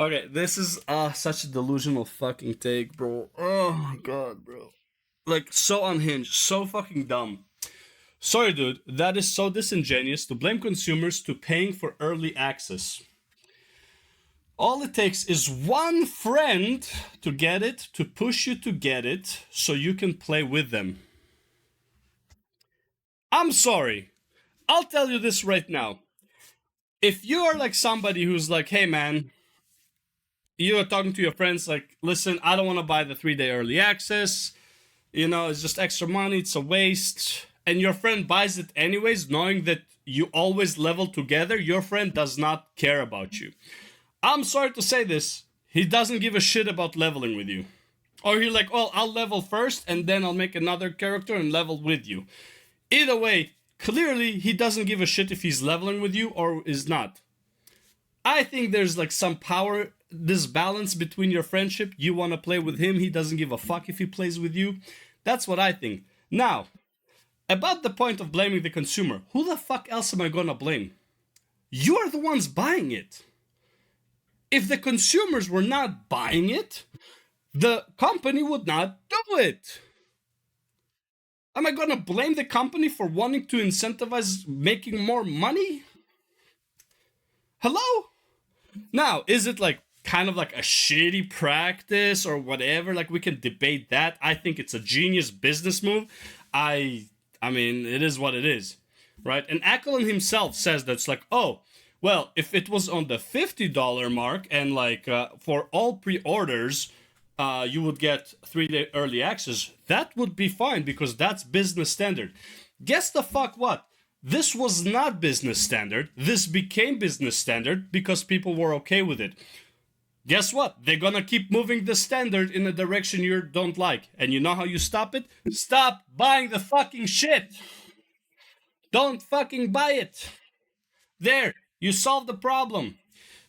Okay, this is such a delusional fucking take, bro. Oh my god, bro. Like so unhinged, so fucking dumb. Sorry, dude. That is so disingenuous to blame consumers to paying for early access. All it takes is one friend to get it, to push you to get it, so you can play with them. I'm sorry. I'll tell you this right now. If you are like somebody who's like, hey man, you are talking to your friends, like, listen, I don't want to buy the 3 day early access. You know, it's just extra money, it's a waste. And your friend buys it anyways, knowing that you always level together, your friend does not care about you. I'm sorry to say this, he doesn't give a shit about leveling with you. Or you're like, well, I'll level first and then I'll make another character and level with you. Either way, clearly he doesn't give a shit if he's leveling with you or is not. I think there's like some power, this balance between your friendship. You want to play with him, he doesn't give a fuck if he plays with you. That's what I think. Now, about the point of blaming the consumer, who the fuck else am I gonna blame? You are the ones buying it. If the consumers were not buying it, the company would not do it. Am I gonna blame the company for wanting to incentivize making more money? Hello? Now, is it like kind of like a shitty practice or whatever? Like we can debate that. I think it's a genius business move. I mean, it is what it is, right? And Ackland himself says that's like, oh, well, if it was on the $50 mark and like for all pre-orders, you would get 3 day early access. That would be fine because that's business standard. Guess the fuck what? This was not business standard. This became business standard because people were okay with it. Guess what? They're gonna keep moving the standard in a direction you don't like. And you know how you stop it? Stop buying the fucking shit. Don't fucking buy it. There, you solved the problem.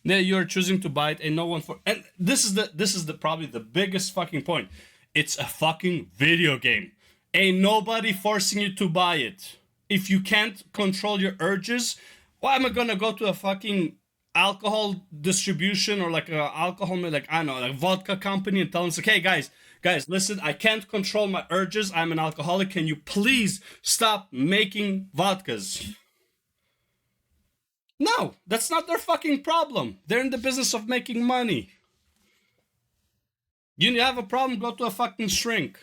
Now you're choosing to buy it and no one for and this is the probably the biggest fucking point. It's a fucking video game. Ain't nobody forcing you to buy it. If you can't control your urges, why am I gonna go to a fucking alcohol distribution or like a alcohol like I don't know like vodka company and tell them like, hey guys, listen, I can't control my urges. I'm an alcoholic. Can you please stop making vodkas? No, that's not their fucking problem. They're in the business of making money. You have a problem, go to a fucking shrink.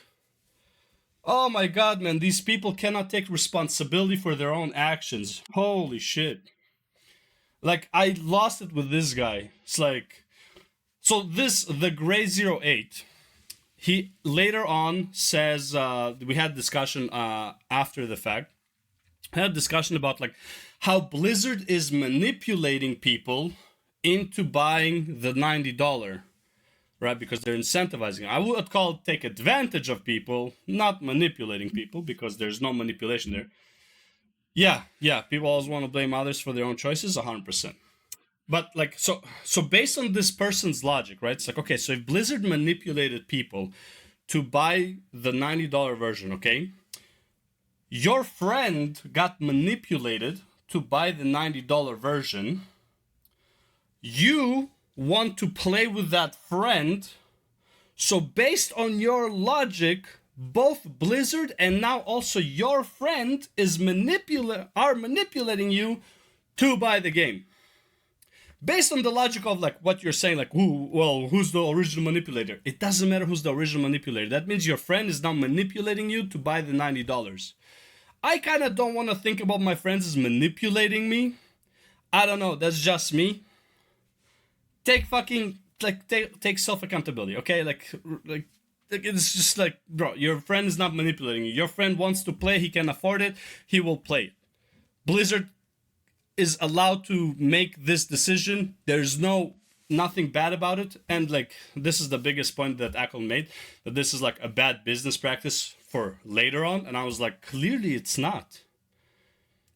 Oh my god, man, these people cannot take responsibility for their own actions. Holy shit. Like, I lost it with this guy. It's like, so this, the Gray 08, he later on says, we had discussion after the fact, had a discussion about like how Blizzard is manipulating people into buying the $90, right? Because they're incentivizing. I would call it take advantage of people, not manipulating people, because there's no manipulation there. Yeah, people always want to blame others for their own choices, 100%. But like, so based on this person's logic, right? It's like, okay, so if Blizzard manipulated people to buy the $90 version, okay, your friend got manipulated to buy the $90 version. You want to play with that friend. So based on your logic, both Blizzard and now also your friend are manipulating you to buy the game. Based on the logic of like what you're saying, like who's the original manipulator? It doesn't matter who's the original manipulator. That means your friend is now manipulating you to buy the $90. I kind of don't want to think about my friends as manipulating me. I don't know. That's just me. Take self accountability, okay? Like it's just like, bro, your friend is not manipulating you. Your friend wants to play. He can afford it. He will play it. Blizzard is allowed to make this decision. There's nothing bad about it. And like this is the biggest point that Ackle made, that this is like a bad business practice for later on, and I was like, clearly it's not.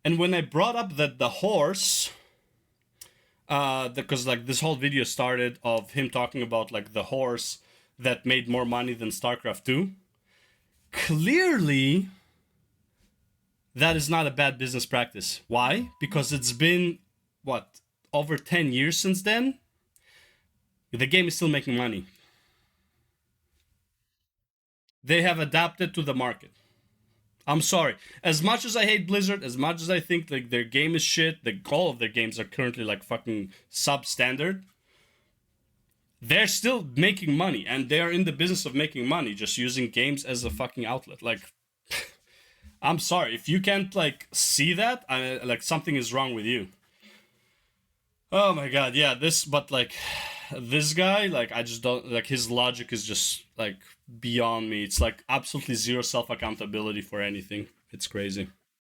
And when I brought up that the horse, because like this whole video started of him talking about like the horse that made more money than StarCraft 2, clearly that is not a bad business practice. Why? Because it's been what, over 10 years since then. The game is still making money. They have adapted to the market. I'm sorry. As much as I hate Blizzard, as much as I think like their game is shit, all of their games are currently like fucking substandard. They're still making money, and they are in the business of making money, just using games as a fucking outlet. Like, I'm sorry if you can't like see that. Like something is wrong with you. Oh my god, yeah. But like, this guy, like, I just don't like his logic is just like beyond me. It's like absolutely zero self accountability for anything. It's crazy.